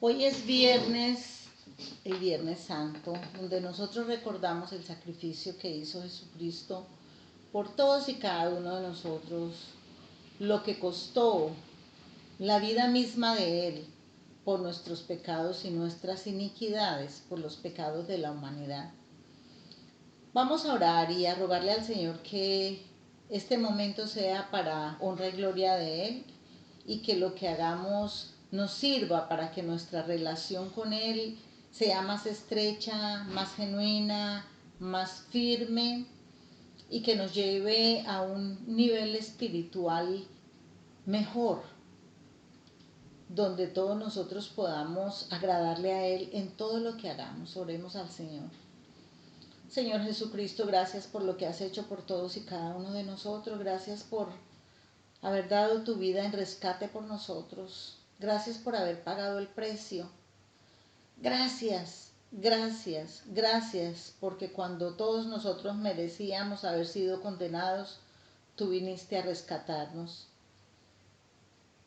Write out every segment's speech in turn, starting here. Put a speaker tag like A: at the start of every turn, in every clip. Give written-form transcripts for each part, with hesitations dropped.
A: Hoy es viernes, el Viernes Santo, donde nosotros recordamos el sacrificio que hizo Jesucristo por todos y cada uno de nosotros, lo que costó la vida misma de Él por nuestros pecados y nuestras iniquidades, por los pecados de la humanidad. Vamos a orar y a rogarle al Señor que este momento sea para honra y gloria de Él y que lo que hagamos nos sirva para que nuestra relación con Él sea más estrecha, más genuina, más firme y que nos lleve a un nivel espiritual mejor, donde todos nosotros podamos agradarle a Él en todo lo que hagamos. Oremos al Señor. Señor Jesucristo, gracias por lo que has hecho por todos y cada uno de nosotros. Gracias por haber dado tu vida en rescate por nosotros. Gracias por haber pagado el precio. Gracias, gracias, gracias, porque cuando todos nosotros merecíamos haber sido condenados, tú viniste a rescatarnos,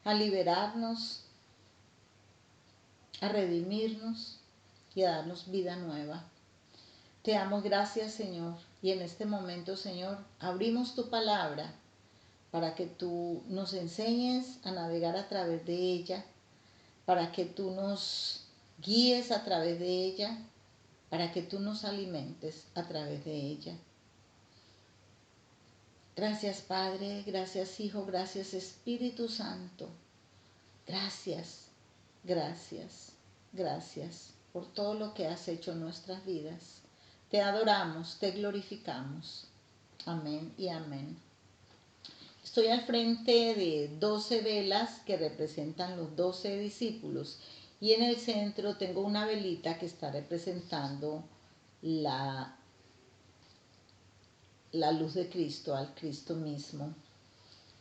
A: a liberarnos, a redimirnos y a darnos vida nueva. Te damos gracias, Señor, y en este momento, Señor, abrimos tu palabra para que tú nos enseñes a navegar a través de ella, para que tú nos guíes a través de ella, para que tú nos alimentes a través de ella. Gracias, Padre, gracias, Hijo, gracias, Espíritu Santo. Gracias, gracias, gracias por todo lo que has hecho en nuestras vidas. Te adoramos, te glorificamos. Amén y amén. Estoy al frente de 12 velas que representan los 12 discípulos y en el centro tengo una velita que está representando la luz de Cristo, al Cristo mismo.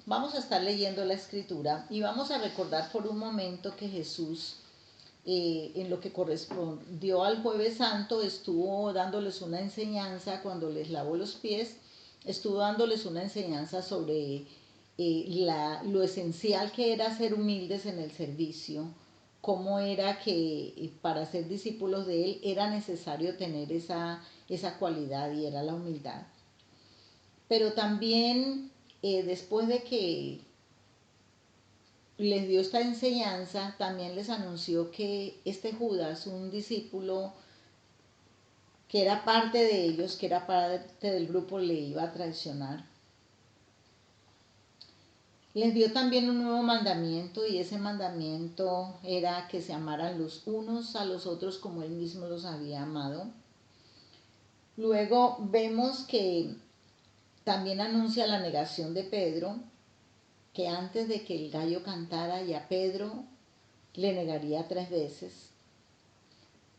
A: Vamos a estar leyendo la escritura y vamos a recordar por un momento que Jesús, en lo que correspondió al Jueves Santo, estuvo dándoles una enseñanza cuando les lavó los pies, estuvo dándoles una enseñanza sobre lo esencial que era ser humildes en el servicio, cómo era que para ser discípulos de Él era necesario tener esa cualidad y era la humildad. Pero también después de que les dio esta enseñanza, también les anunció que este Judas, un discípulo que era parte de ellos, que era parte del grupo, le iba a traicionar. Les dio también un nuevo mandamiento y ese mandamiento era que se amaran los unos a los otros como Él mismo los había amado. Luego vemos que también anuncia la negación de Pedro, que antes de que el gallo cantara ya Pedro le negaría 3 veces.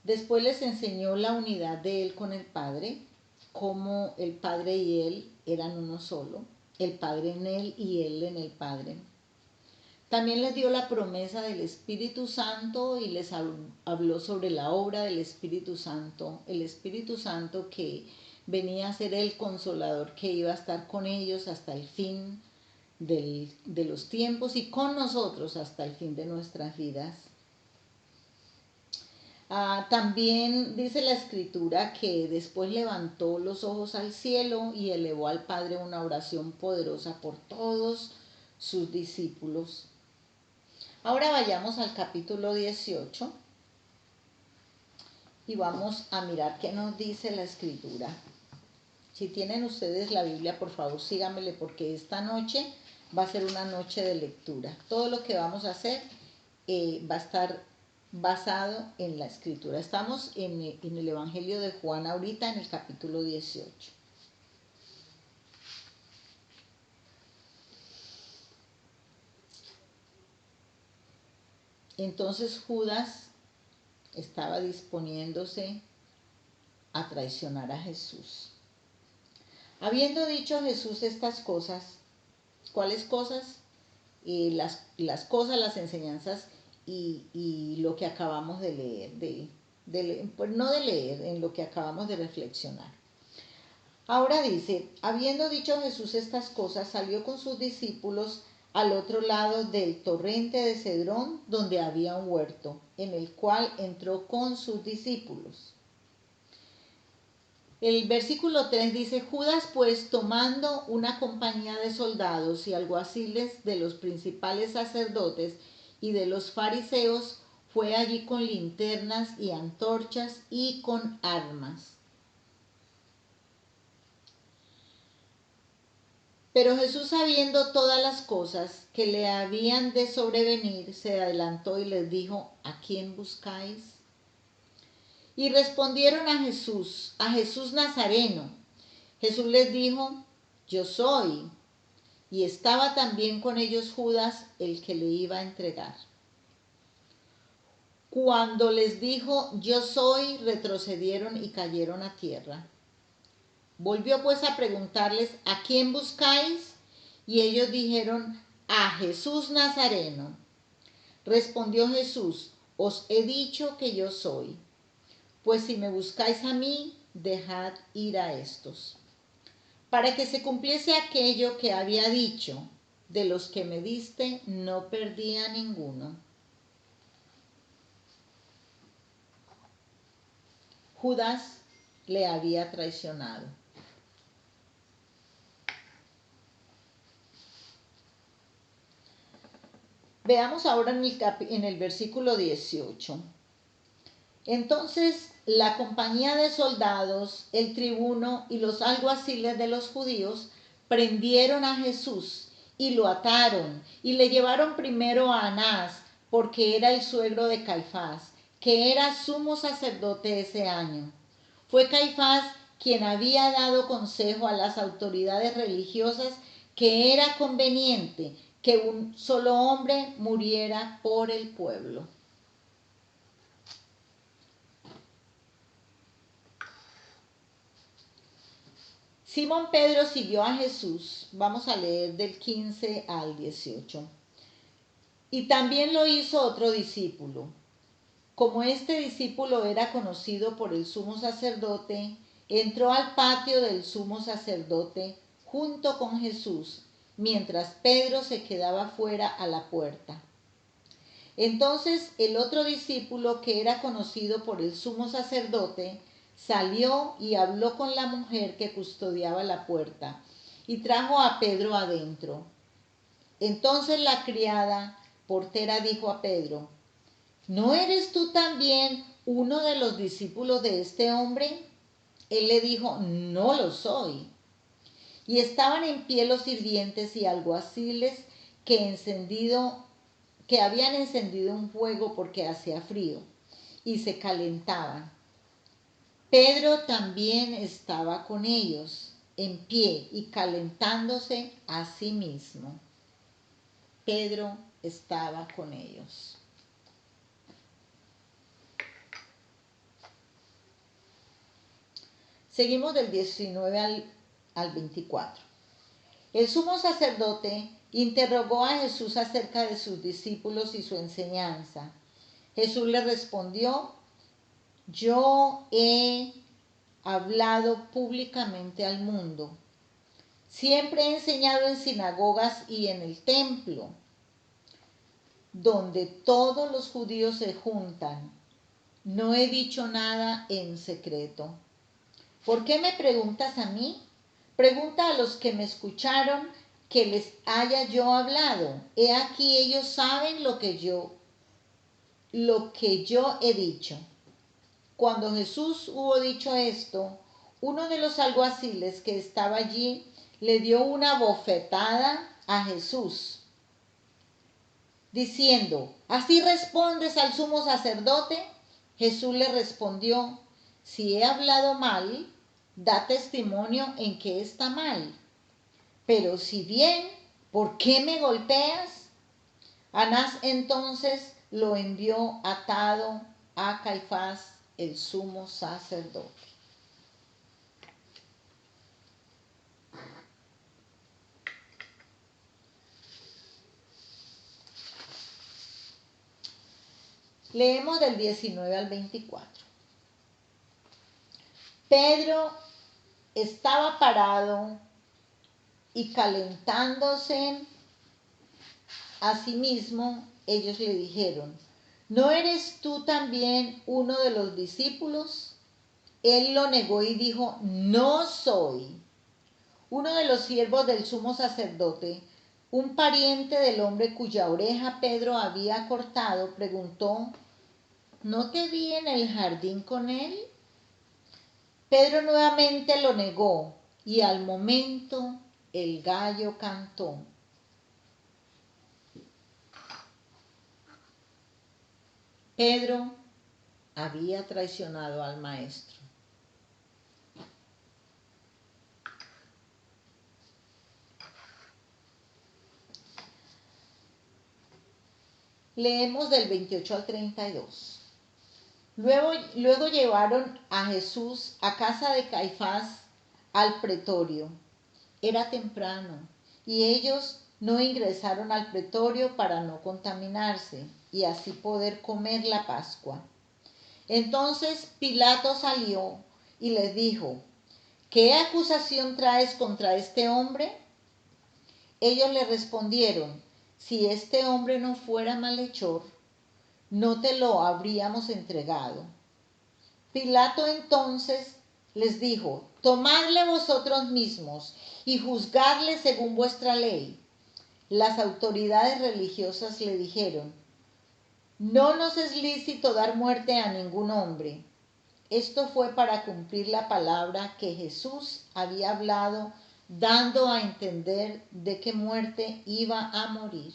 A: Después les enseñó la unidad de Él con el Padre, cómo el Padre y Él eran uno solo, el Padre en Él y Él en el Padre. También les dio la promesa del Espíritu Santo y les habló sobre la obra del Espíritu Santo, el Espíritu Santo que venía a ser el consolador que iba a estar con ellos hasta el fin de los tiempos y con nosotros hasta el fin de nuestras vidas. También dice la Escritura que después levantó los ojos al cielo y elevó al Padre una oración poderosa por todos sus discípulos. Ahora vayamos al capítulo 18 y vamos a mirar qué nos dice la Escritura. Si tienen ustedes la Biblia, por favor síganmele porque esta noche va a ser una noche de lectura. Todo lo que vamos a hacer va a estar basado en la Escritura. Estamos en el Evangelio de Juan ahorita en el capítulo 18. Entonces Judas estaba disponiéndose a traicionar a Jesús. Habiendo dicho Jesús estas cosas, ¿cuáles cosas? Las cosas, las enseñanzas y lo que acabamos de leer, pues no de leer, en lo que acabamos de reflexionar. Ahora dice, habiendo dicho Jesús estas cosas, salió con sus discípulos al otro lado del torrente de Cedrón, donde había un huerto, en el cual entró con sus discípulos. El versículo 3 dice: Judas pues, tomando una compañía de soldados y alguaciles de los principales sacerdotes y de los fariseos, fue allí con linternas y antorchas y con armas. Pero Jesús, sabiendo todas las cosas que le habían de sobrevenir, se adelantó y les dijo: ¿A quién buscáis? Y respondieron a Jesús Nazareno. Jesús les dijo: Yo soy. Y estaba también con ellos Judas, el que le iba a entregar. Cuando les dijo: Yo soy, retrocedieron y cayeron a tierra. Volvió pues a preguntarles: ¿A quién buscáis? Y ellos dijeron: A Jesús Nazareno. Respondió Jesús: Os he dicho que yo soy. Pues si me buscáis a mí, dejad ir a estos. Para que se cumpliese aquello que había dicho: de los que me diste, no perdí a ninguno. Judas le había traicionado. Veamos ahora en el versículo 18. Entonces la compañía de soldados, el tribuno y los alguaciles de los judíos prendieron a Jesús y lo ataron y le llevaron primero a Anás, porque era el suegro de Caifás, que era sumo sacerdote ese año. Fue Caifás quien había dado consejo a las autoridades religiosas que era conveniente que un solo hombre muriera por el pueblo. Simón Pedro siguió a Jesús. Vamos a leer del 15 al 18. Y también lo hizo otro discípulo. Como este discípulo era conocido por el sumo sacerdote, entró al patio del sumo sacerdote junto con Jesús, mientras Pedro se quedaba fuera a la puerta. Entonces el otro discípulo, que era conocido por el sumo sacerdote, salió y habló con la mujer que custodiaba la puerta y trajo a Pedro adentro. Entonces la criada portera dijo a Pedro: ¿No eres tú también uno de los discípulos de este hombre? Él le dijo: No lo soy. Y estaban en pie los sirvientes y alguaciles que habían encendido un fuego porque hacía frío, y se calentaban. Pedro también estaba con ellos, en pie y calentándose a sí mismo. Pedro estaba con ellos. Seguimos del 19 al 24. El sumo sacerdote interrogó a Jesús acerca de sus discípulos y su enseñanza. Jesús le respondió: Yo he hablado públicamente al mundo. Siempre he enseñado en sinagogas y en el templo, donde todos los judíos se juntan. No he dicho nada en secreto. ¿Por qué me preguntas a mí? Pregunta a los que me escucharon que les haya yo hablado. He aquí, ellos saben lo que yo he dicho. Cuando Jesús hubo dicho esto, uno de los alguaciles que estaba allí le dio una bofetada a Jesús, diciendo: ¿Así respondes al sumo sacerdote? Jesús le respondió: Si he hablado mal, da testimonio en que está mal. Pero si bien, ¿por qué me golpeas? Anás entonces lo envió atado a Caifás, el sumo sacerdote. Leemos del 19 al 24. Pedro estaba parado y calentándose Asimismo, ellos le dijeron, ¿no eres tú también uno de los discípulos? Él lo negó y dijo, no soy. Uno de los siervos del sumo sacerdote, un pariente del hombre cuya oreja Pedro había cortado, preguntó, ¿no te vi en el jardín con él? Pedro nuevamente lo negó y al momento el gallo cantó. Pedro había traicionado al maestro. Leemos del 28 al 32. Luego llevaron a Jesús a casa de Caifás al pretorio. Era temprano y ellos no ingresaron al pretorio para no contaminarse y así poder comer la Pascua. Entonces Pilato salió y les dijo, ¿qué acusación traes contra este hombre? Ellos le respondieron, si este hombre no fuera malhechor, no te lo habríamos entregado. Pilato entonces les dijo, tomadle vosotros mismos y juzgadle según vuestra ley. Las autoridades religiosas le dijeron, no nos es lícito dar muerte a ningún hombre. Esto fue para cumplir la palabra que Jesús había hablado, dando a entender de qué muerte iba a morir.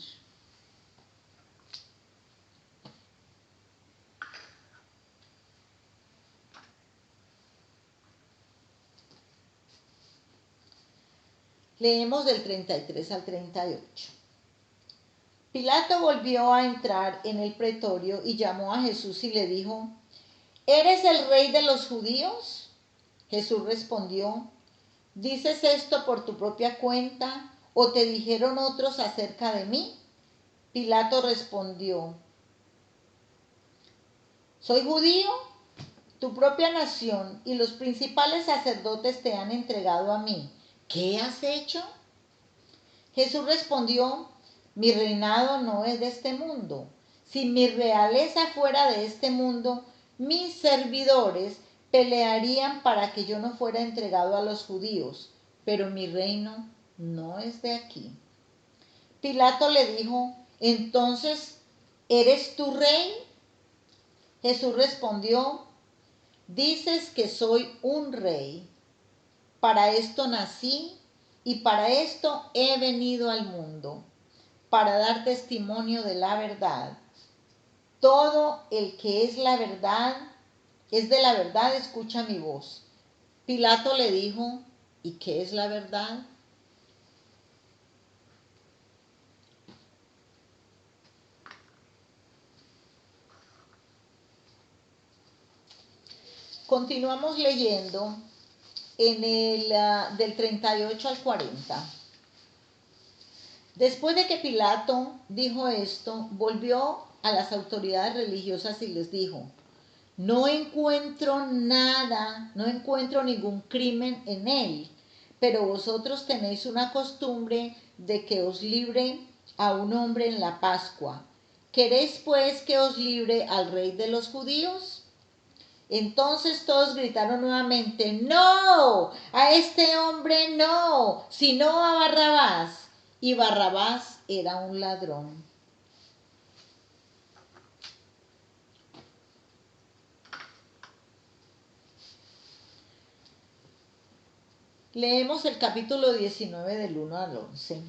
A: Leemos del 33 al 38. Pilato volvió a entrar en el pretorio y llamó a Jesús y le dijo, ¿eres el rey de los judíos? Jesús respondió, ¿dices esto por tu propia cuenta o te dijeron otros acerca de mí? Pilato respondió, ¿soy judío? Tu propia nación y los principales sacerdotes te han entregado a mí. ¿Qué has hecho? Jesús respondió, mi reinado no es de este mundo. Si mi realeza fuera de este mundo, mis servidores pelearían para que yo no fuera entregado a los judíos, pero mi reino no es de aquí. Pilato le dijo, entonces, ¿eres tu rey? Jesús respondió, dices que soy un rey. Para esto nací y para esto he venido al mundo, para dar testimonio de la verdad. Todo el que es la verdad, es de la verdad, escucha mi voz. Pilato le dijo, ¿y qué es la verdad? Continuamos leyendo en el del 38 al 40. Después de que Pilato dijo esto, volvió a las autoridades religiosas y les dijo, no encuentro nada, no encuentro ningún crimen en él, pero vosotros tenéis una costumbre de que os libre a un hombre en la Pascua. ¿Queréis pues que os libre al rey de los judíos? Entonces todos gritaron nuevamente, no, a este hombre no, sino a Barrabás. Y Barrabás era un ladrón. Leemos el capítulo 19 del 1 al 11.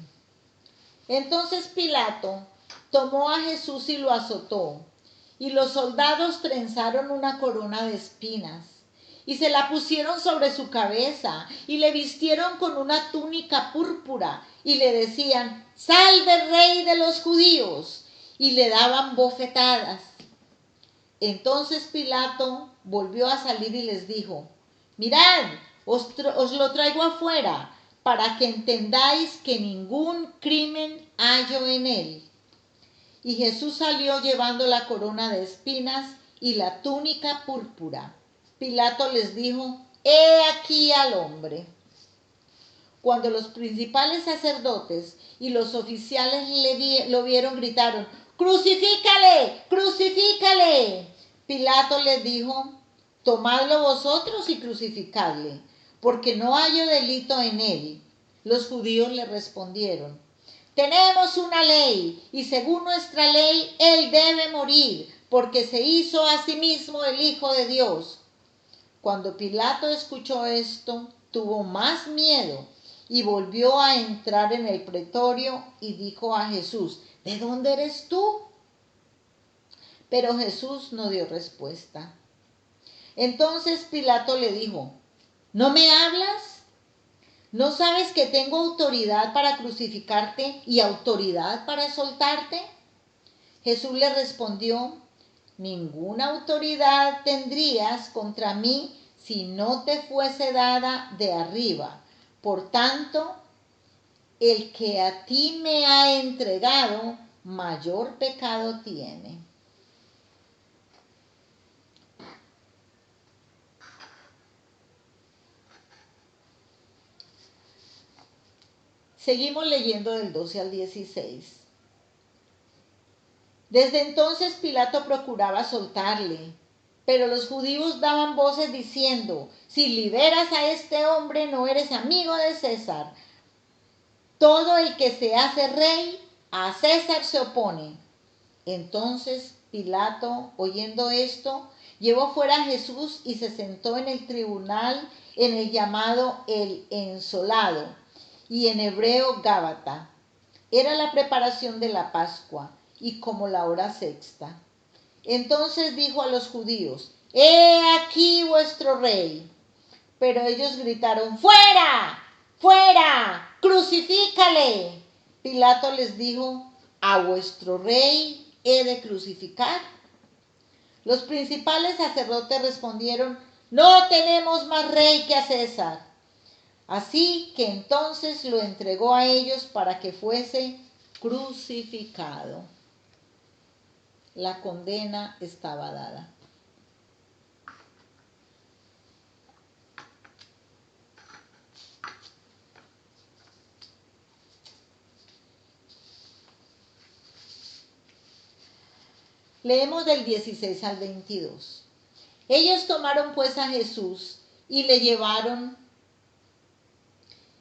A: Entonces Pilato tomó a Jesús y lo azotó, y los soldados trenzaron una corona de espinas, y se la pusieron sobre su cabeza, y le vistieron con una túnica púrpura, y le decían, ¡salve rey de los judíos! Y le daban bofetadas. Entonces Pilato volvió a salir y les dijo, mirad, os lo traigo afuera, para que entendáis que ningún crimen hallo en él. Y Jesús salió llevando la corona de espinas y la túnica púrpura. Pilato les dijo, he aquí al hombre. Cuando los principales sacerdotes y los oficiales lo vieron, gritaron: ¡Crucifícale! ¡Crucifícale! Pilato les dijo: Tomadlo vosotros y crucificadle, porque no hallo delito en él. Los judíos le respondieron: Tenemos una ley, y según nuestra ley, él debe morir, porque se hizo a sí mismo el Hijo de Dios. Cuando Pilato escuchó esto, tuvo más miedo y volvió a entrar en el pretorio y dijo a Jesús: ¿De dónde eres tú? Pero Jesús no dio respuesta. Entonces Pilato le dijo: ¿No me hablas? ¿No sabes que tengo autoridad para crucificarte y autoridad para soltarte? Jesús le respondió: Ninguna autoridad tendrías contra mí si no te fuese dada de arriba. Por tanto, el que a ti me ha entregado, mayor pecado tiene. Seguimos leyendo del 12 al 16. Desde entonces Pilato procuraba soltarle, pero los judíos daban voces diciendo: Si liberas a este hombre, no eres amigo de César. Todo el que se hace rey, a César se opone. Entonces Pilato, oyendo esto, llevó fuera a Jesús y se sentó en el tribunal en el llamado el Ensolado, y en hebreo Gábata. Era la preparación de la Pascua y como la hora sexta. Entonces dijo a los judíos: He aquí vuestro rey. Pero ellos gritaron: ¡Fuera! ¡Fuera! ¡Crucifícale! Pilato les dijo: ¿A vuestro rey he de crucificar? Los principales sacerdotes respondieron: No tenemos más rey que a César. Así que entonces lo entregó a ellos para que fuese crucificado. La condena estaba dada. Leemos del 16 al 22. Ellos tomaron pues a Jesús y le llevaron,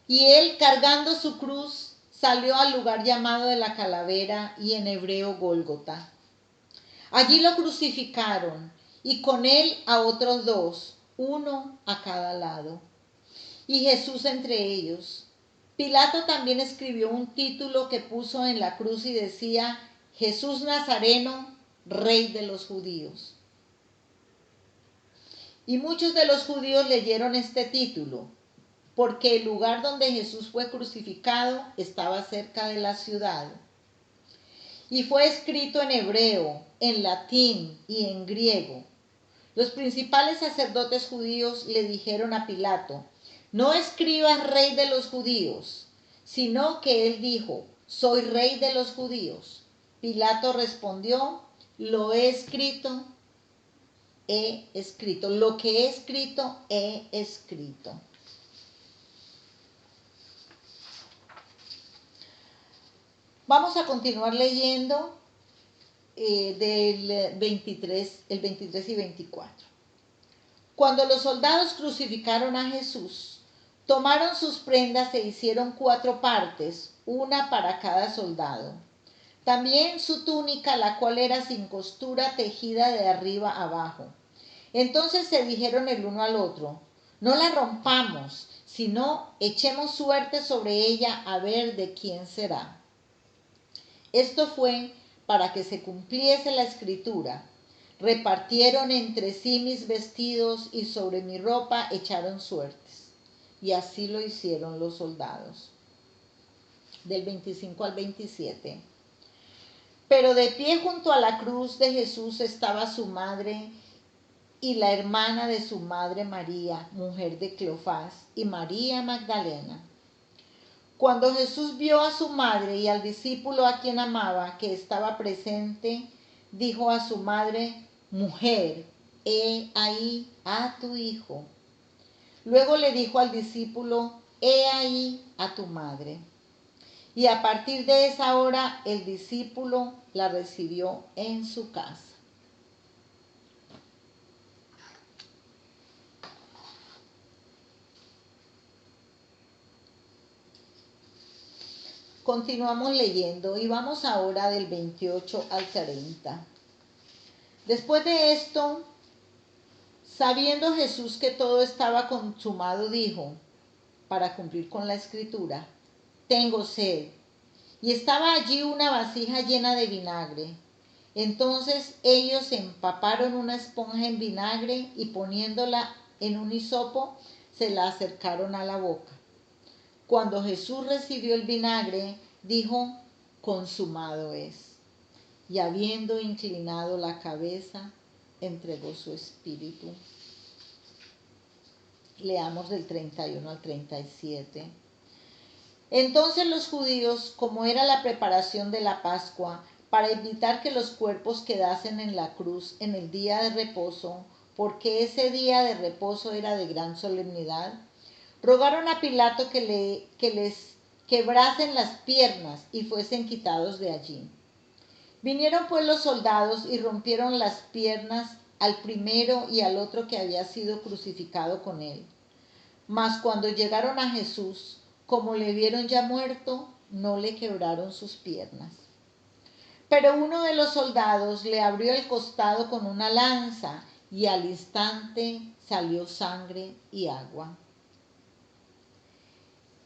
A: y él, cargando su cruz, salió al lugar llamado de la Calavera, y en hebreo Gólgota. Allí lo crucificaron, y con él a otros dos, uno a cada lado, y Jesús entre ellos. Pilato también escribió un título que puso en la cruz y decía: Jesús Nazareno, Rey de los Judíos. Y muchos de los judíos leyeron este título, porque el lugar donde Jesús fue crucificado estaba cerca de la ciudad. Y fue escrito en hebreo, en latín y en griego. Los principales sacerdotes judíos le dijeron a Pilato: No escribas Rey de los Judíos, sino que él dijo: Soy Rey de los Judíos. Pilato respondió: Lo he escrito, he escrito. Lo que he escrito, he escrito. Vamos a continuar leyendo del 23, el 23 y 24. Cuando los soldados crucificaron a Jesús, tomaron sus prendas e hicieron 4 partes, una para cada soldado. También su túnica, la cual era sin costura, tejida de arriba abajo. Entonces se dijeron el uno al otro: No la rompamos, sino echemos suerte sobre ella a ver de quién será. Esto fue para que se cumpliese la escritura: Repartieron entre sí mis vestidos y sobre mi ropa echaron suertes. Y así lo hicieron los soldados. Del 25 al 27. Pero de pie junto a la cruz de Jesús estaba su madre y la hermana de su madre María, mujer de Cleofás, y María Magdalena. Cuando Jesús vio a su madre y al discípulo a quien amaba que estaba presente, dijo a su madre: Mujer, he ahí a tu hijo. Luego le dijo al discípulo: he ahí a tu madre. Y a partir de esa hora el discípulo la recibió en su casa. Continuamos leyendo y vamos ahora del 28 al 30. Después de esto, sabiendo Jesús que todo estaba consumado, dijo, para cumplir con la escritura, tengo sed. Y estaba allí una vasija llena de vinagre. Entonces ellos empaparon una esponja en vinagre y poniéndola en un hisopo, se la acercaron a la boca. Cuando Jesús recibió el vinagre, dijo, consumado es. Y habiendo inclinado la cabeza, entregó su espíritu. Leamos del 31 al 37. Entonces los judíos, como era la preparación de la Pascua, para evitar que los cuerpos quedasen en la cruz en el día de reposo, porque ese día de reposo era de gran solemnidad, rogaron a Pilato que les quebrasen las piernas y fuesen quitados de allí. Vinieron pues los soldados y rompieron las piernas al primero y al otro que había sido crucificado con él. Mas cuando llegaron a Jesús, como le vieron ya muerto, no le quebraron sus piernas. Pero uno de los soldados le abrió el costado con una lanza y al instante salió sangre y agua.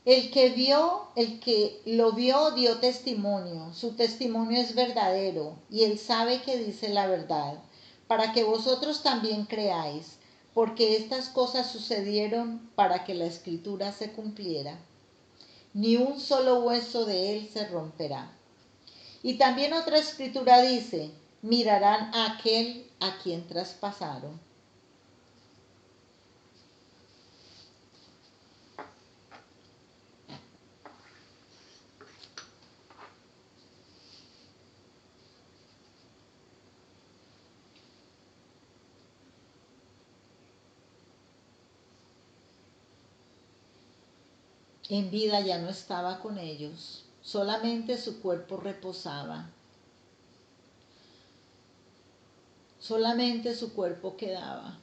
A: El que lo vio dio testimonio, su testimonio es verdadero y él sabe que dice la verdad, para que vosotros también creáis, porque estas cosas sucedieron para que la escritura se cumpliera. Ni un solo hueso de él se romperá. Y también otra escritura dice, mirarán a aquel a quien traspasaron. En vida ya no estaba con ellos, solamente su cuerpo reposaba. Solamente su cuerpo quedaba.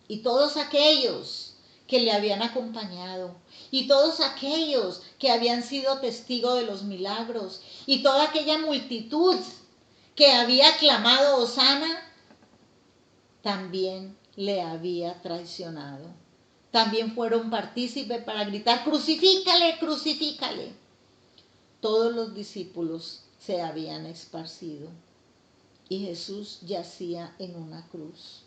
A: Y todos aquellos que le habían acompañado, y todos aquellos que habían sido testigos de los milagros, y toda aquella multitud que había clamado Hosana, también le había traicionado. También fueron partícipes para gritar, crucifícale, crucifícale. Todos los discípulos se habían esparcido y Jesús yacía en una cruz.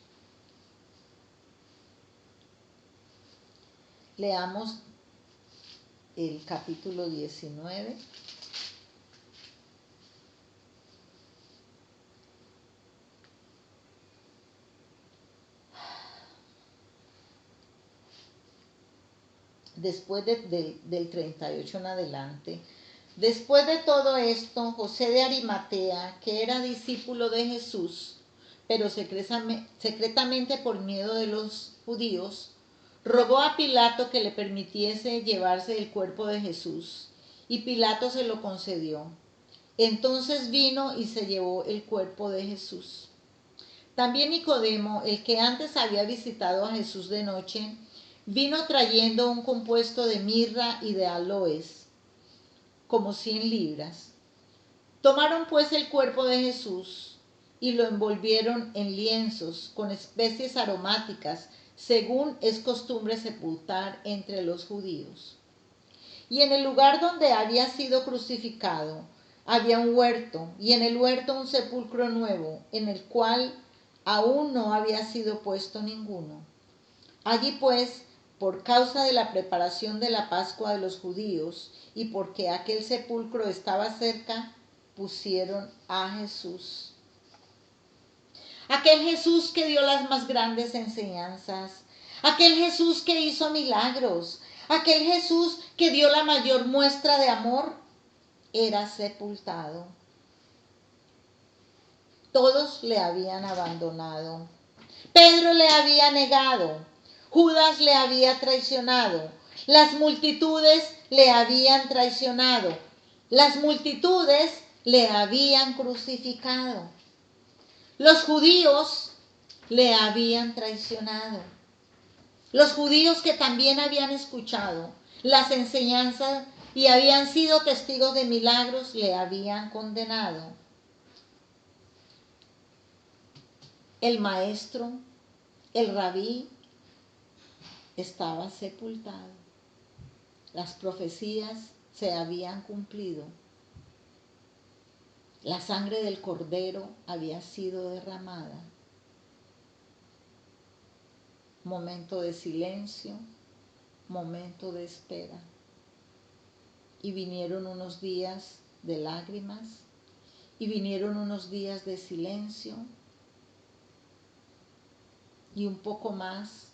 A: Leamos el capítulo 19. Después del 38 en adelante. Después de todo esto, José de Arimatea, que era discípulo de Jesús, pero secretamente por miedo de los judíos, rogó a Pilato que le permitiese llevarse el cuerpo de Jesús, y Pilato se lo concedió. Entonces vino y se llevó el cuerpo de Jesús. También Nicodemo, el que antes había visitado a Jesús de noche, vino trayendo un compuesto de mirra y de aloes, como 100 libras. Tomaron pues el cuerpo de Jesús y lo envolvieron en lienzos con especies aromáticas, según es costumbre sepultar entre los judíos. Y en el lugar donde había sido crucificado había un huerto, y en el huerto un sepulcro nuevo, en el cual aún no había sido puesto ninguno. Allí pues, por causa de la preparación de la Pascua de los judíos y porque aquel sepulcro estaba cerca, pusieron a Jesús. Aquel Jesús que dio las más grandes enseñanzas, aquel Jesús que hizo milagros, aquel Jesús que dio la mayor muestra de amor, era sepultado. Todos le habían abandonado. Pedro le había negado. Judas le había traicionado. Las multitudes le habían traicionado. Las multitudes le habían crucificado. Los judíos le habían traicionado. Los judíos que también habían escuchado las enseñanzas y habían sido testigos de milagros, le habían condenado. El maestro, el rabí, estaba sepultado. Las profecías se habían cumplido. La sangre del cordero había sido derramada. Momento de silencio, momento de espera. Y vinieron unos días de lágrimas, y vinieron unos días de silencio, y un poco más,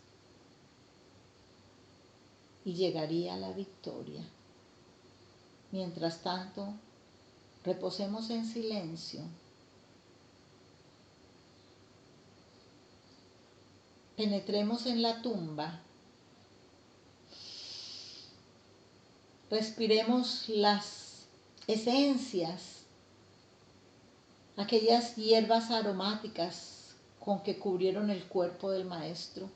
A: y llegaría la victoria. Mientras tanto, reposemos en silencio. Penetremos en la tumba. Respiremos las esencias, aquellas hierbas aromáticas con que cubrieron el cuerpo del maestro.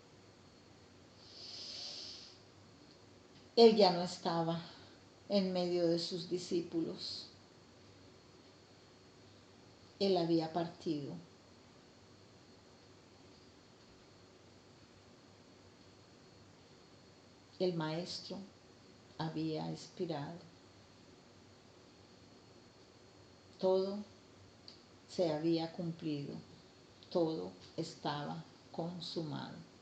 A: Él ya no estaba en medio de sus discípulos. Él había partido. El maestro había expirado. Todo se había cumplido. Todo estaba consumado.